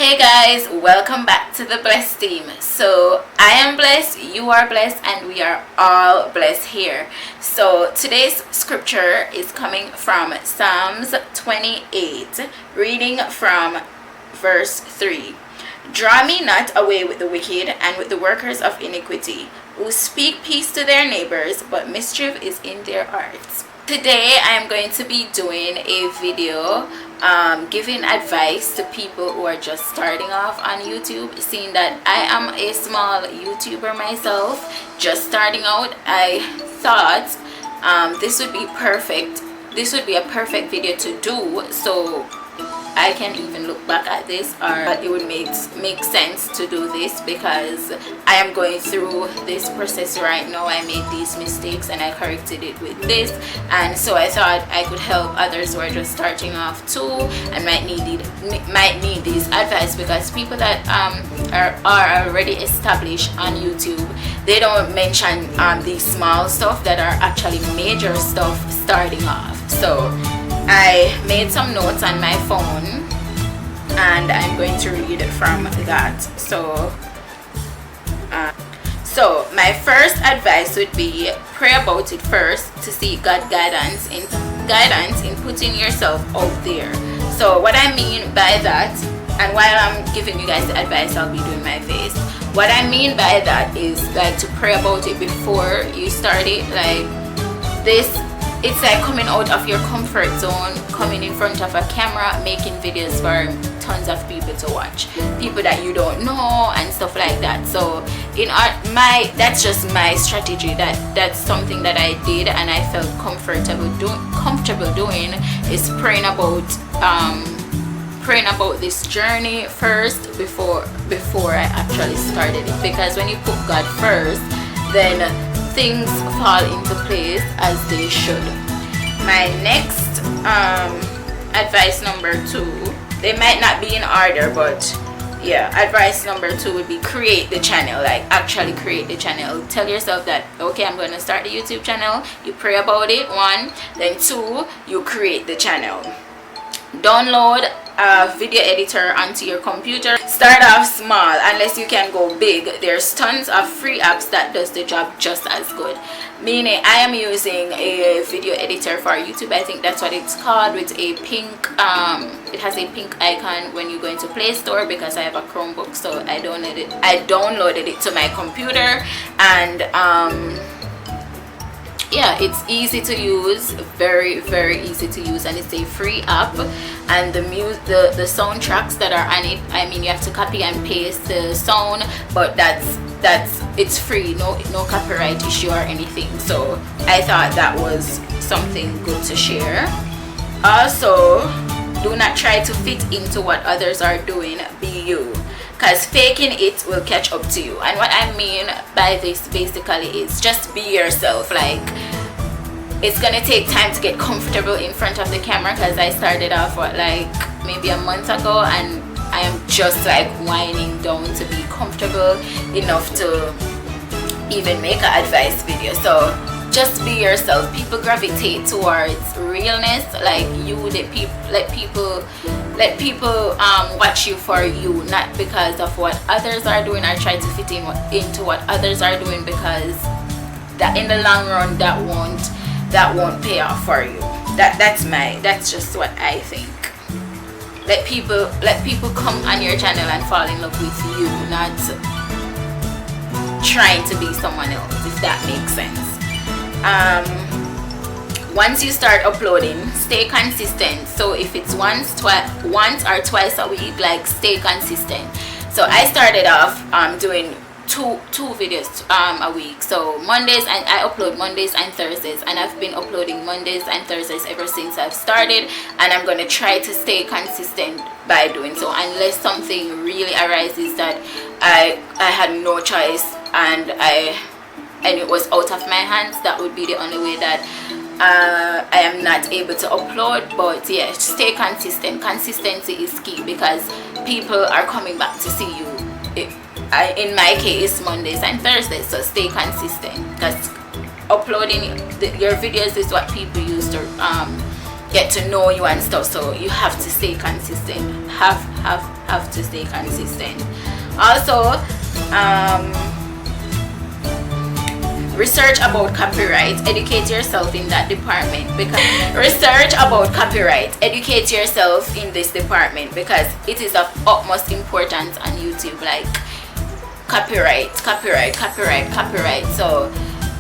Hey guys, welcome back to the Blessed team. So I am blessed, you are blessed, and we are all blessed here. So today's scripture is coming from Psalms 28, reading from verse 3. Draw me not away with the wicked and with the workers of iniquity, who speak peace to their neighbors, but mischief is in their hearts. Today I am going to be doing a video giving advice to people who are just starting off on YouTube. Seeing that I am a small YouTuber myself, just starting out, I thought this would be perfect. This would be a perfect video to do, so I can even look back at this, or it would make sense to do this because I am going through this process right now. I made these mistakes and I corrected it with this, and so I thought I could help others who are just starting off too and might need this advice, because people that are already established on YouTube, they don't mention these small stuff that are actually major stuff starting off. So I made some notes on my phone and I'm going to read from that. So my first advice would be pray about it first to seek God guidance in putting yourself out there. So what I mean by that, and while I'm giving you guys the advice, I'll be doing my face. What I mean by that is like to pray about it before you start it. Like this, it's like coming out of your comfort zone, coming in front of a camera, making videos for tons of people to watch, people that you don't know and stuff like that. So that's just my strategy. That's something that I did and I felt comfortable doing is praying about this journey first before I actually started it. Because when you put God first, then things fall into place as they should. My next advice number 2, they might not be in order, but yeah, advice number 2 would be create the channel. Like actually create the channel. Tell yourself that, okay, I'm going to start the YouTube channel. You pray about it, 1. Then 2, you create the channel. Download a video editor onto your computer. Start off small unless you can go big. There's tons of free apps that does the job just as good. Meaning I am using a video editor for YouTube. I think that's what it's called, with a pink it has a pink icon when you go into Play Store, because I have a Chromebook, so I downloaded it to my computer, and yeah, it's easy to use, very easy to use, and it's a free app. And the soundtracks that are on it, I mean, you have to copy and paste the sound, but it's free, no copyright issue or anything. So I thought that was something good to share. Also, do not try to fit into what others are doing. Be you, because faking it will catch up to you. And what I mean by this basically is just be yourself. Like, it's gonna take time to get comfortable in front of the camera, because I started off like maybe a month ago, and I am just like winding down to be comfortable enough to even make an advice video. So just be yourself. People gravitate towards realness. Like let people watch you for you, not because of what others are doing or try to fit into what others are doing, because that in the long run that won't pay off for you. That's just what I think. Let people come on your channel and fall in love with you, not trying to be someone else, if that makes sense. Once you start uploading, stay consistent. So if it's once or twice a week, like, stay consistent. So I started off doing two videos a week. So Mondays, and I upload Mondays and Thursdays, and I've been uploading Mondays and Thursdays ever since I've started, and I'm going to try to stay consistent by doing so, unless something really arises that I had no choice and it was out of my hands. That would be the only way that I am not able to upload. But yeah, stay consistent. Consistency is key, because people are coming back to see you. In my case, Mondays and Thursdays. So stay consistent, because uploading your videos is what people use to get to know you and stuff. So you have to stay consistent. Have to stay consistent. Also, research about copyright, educate yourself in that department, because research about copyright, educate yourself in this department, because it is of utmost importance on YouTube. Like copyright. So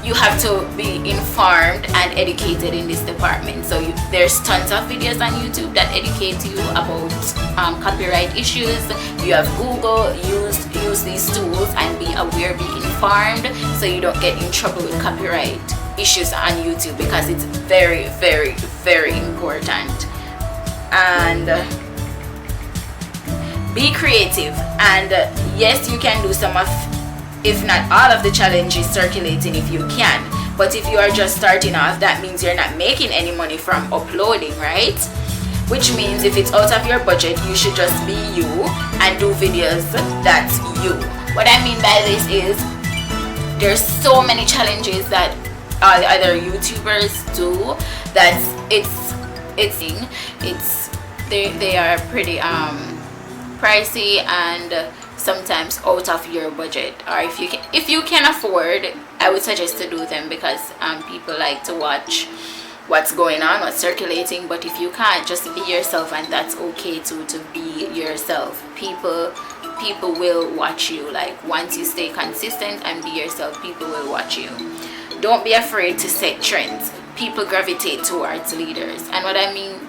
you have to be informed and educated in this department. So there's tons of videos on YouTube that educate you about copyright issues. You have Google. Use these tools and be aware, be informed, so you don't get in trouble with copyright issues on YouTube, because it's very, very, very important. And be creative. And yes, you can do some of, if not all of the challenges circulating if you can. But if you are just starting off, that means you're not making any money from uploading, right? Which means if it's out of your budget, you should just be you and do videos that's you. What I mean by this is there's so many challenges that other YouTubers do that they are pretty pricey and sometimes out of your budget. Or if you can afford, I would suggest to do them, because people like to watch what's going on, what's circulating. But if you can't, just be yourself, and that's okay too, to be yourself. People will watch you. Like once you stay consistent and be yourself, people will watch you. Don't be afraid to set trends. People gravitate towards leaders. And what I mean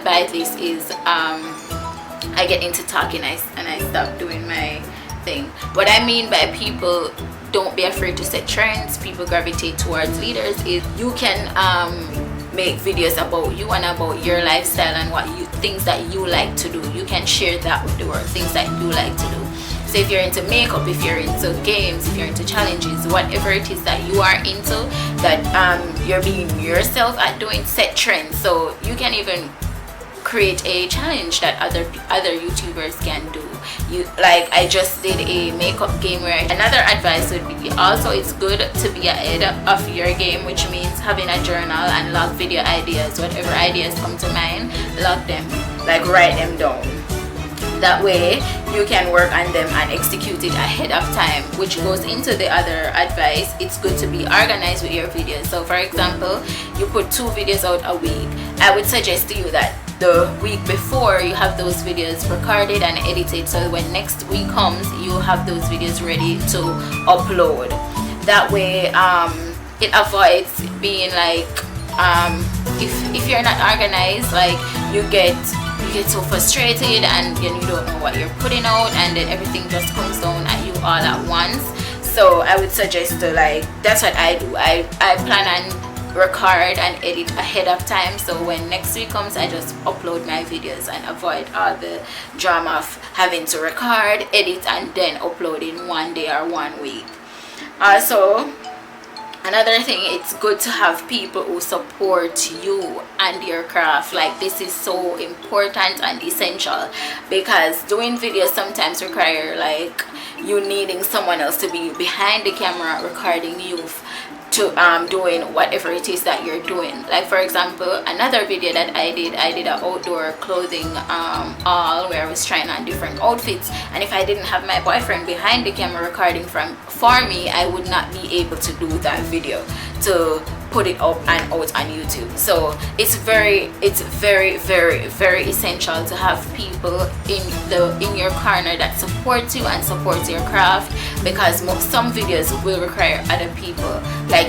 by this is I get into talking and I stop doing my thing. What I mean by people don't be afraid to set trends, people gravitate towards leaders, is you can make videos about you and about your lifestyle and things that you like to do. You can share that with the world, things that you like to do. So if you're into makeup, if you're into games, if you're into challenges, whatever it is that you are into, that you're being yourself at doing, set trends. So you can even create a challenge that other YouTubers can do. Like I just did a makeup game where another advice would be also, it's good to be ahead of your game, which means having a journal and log video ideas. Whatever ideas come to mind, log them, like write them down. That way you can work on them and execute it ahead of time, which goes into the other advice. It's good to be organized with your videos. So for example, you put 2 videos out a week. I would suggest to you that the week before you have those videos recorded and edited, so when next week comes you have those videos ready to upload. That way it avoids being like if you're not organized, like you get so frustrated and you don't know what you're putting out, and then everything just comes down at you all at once. So I would suggest to, like, that's what I do. I plan and record and edit ahead of time, so when next week comes I just upload my videos and avoid all the drama of having to record, edit, and then upload in one day or 1 week. Also, another thing, it's good to have people who support you and your craft. Like this is so important and essential, because doing videos sometimes require like you needing someone else to be behind the camera recording you to doing whatever it is that you're doing. Like for example, another video that I did an outdoor clothing haul where I was trying on different outfits, and if I didn't have my boyfriend behind the camera recording for me, I would not be able to do that video, to put it up and out on YouTube. So it's very essential to have people in your corner that support you and supports your craft, because some videos will require other people. Like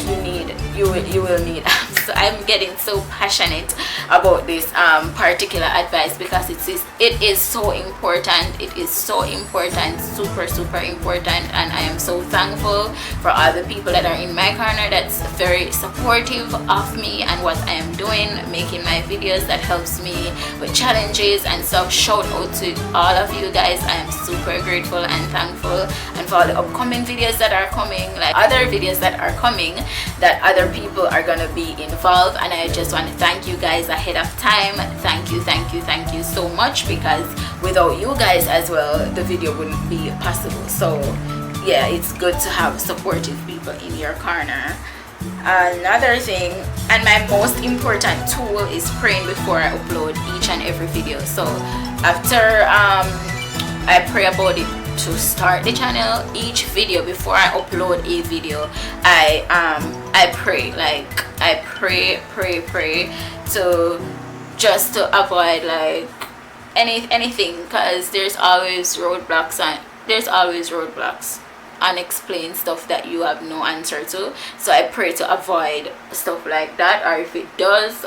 you will need so I'm getting so passionate about this particular advice, because it is so important. It is so important, super important, and I am so thankful for all the people that are in my corner that's very supportive of me and what I am doing, making my videos, that helps me with challenges and stuff. Shout out to all of you guys. I am super grateful and thankful, and for all the upcoming videos that are coming, like other videos that are coming that other people are gonna be involved. And I just want to thank you guys ahead of time. Thank you so much, because without you guys as well, the video wouldn't be possible. So yeah, it's good to have supportive people in your corner. Another thing, and my most important tool, is praying before I upload each and every video. So after I pray about it to start the channel, each video, before I upload a video, I pray. Like I pray to just to avoid like anything, because there's always roadblocks, unexplained stuff that you have no answer to. So I pray to avoid stuff like that, or if it does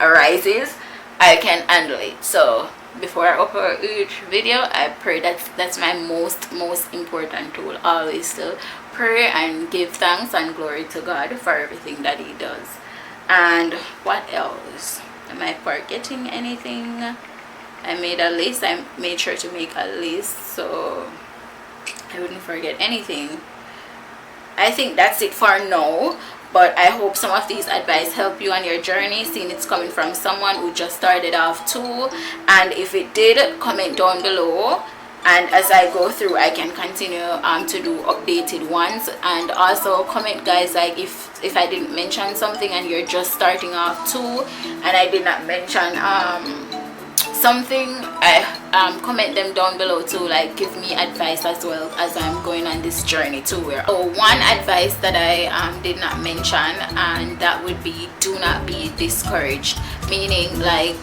arises, I can handle it. So before I upload each video, I pray. That's my most important tool, always to pray and give thanks and glory to God for everything that he does. And what else? Am I forgetting anything? I made a list. I made sure to make a list so I wouldn't forget anything. I think that's it for now, but I hope some of these advice help you on your journey, seeing it's coming from someone who just started off too. And if it did, comment down below, and as I go through I can continue to do updated ones. And also comment, guys, like if I didn't mention something and you're just starting off too and I did not mention something, I comment them down below too, like give me advice as well as I'm going on this journey too. So one advice that I did not mention, and that would be, do not be discouraged, meaning like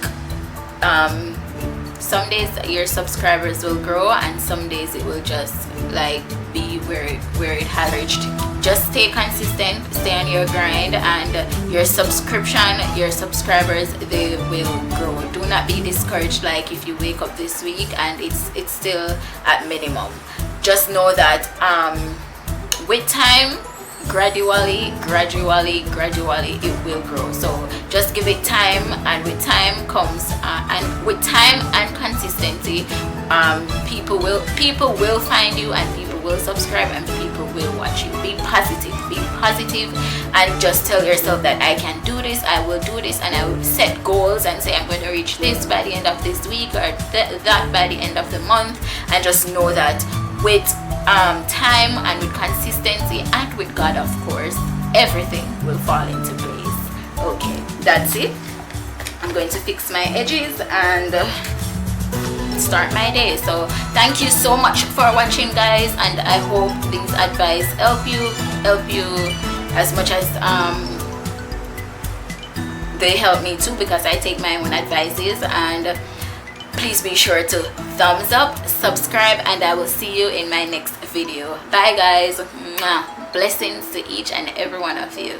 some days your subscribers will grow and some days it will just like be where it has reached. Just stay consistent, stay on your grind, and your subscribers, they will grow. Do not be discouraged, like if you wake up this week and it's still at minimum. Just know that with time, gradually it will grow. So just give it time, and with time comes and with time and consistency, people will find you, and people will subscribe, and people will watch you. Be positive, and just tell yourself that I can do this, I will do this, and I will set goals and say I'm going to reach this by the end of this week, or that by the end of the month. And just know that with time and with consistency and with God, of course, everything will fall into place. Okay, that's it. I'm going to fix my edges and start my day. So thank you so much for watching, guys, and I hope these advice help you as much as they help me too, because I take my own advices. And please be sure to thumbs up, subscribe, and I will see you in my next video. Bye, guys. Mwah. Blessings to each and every one of you.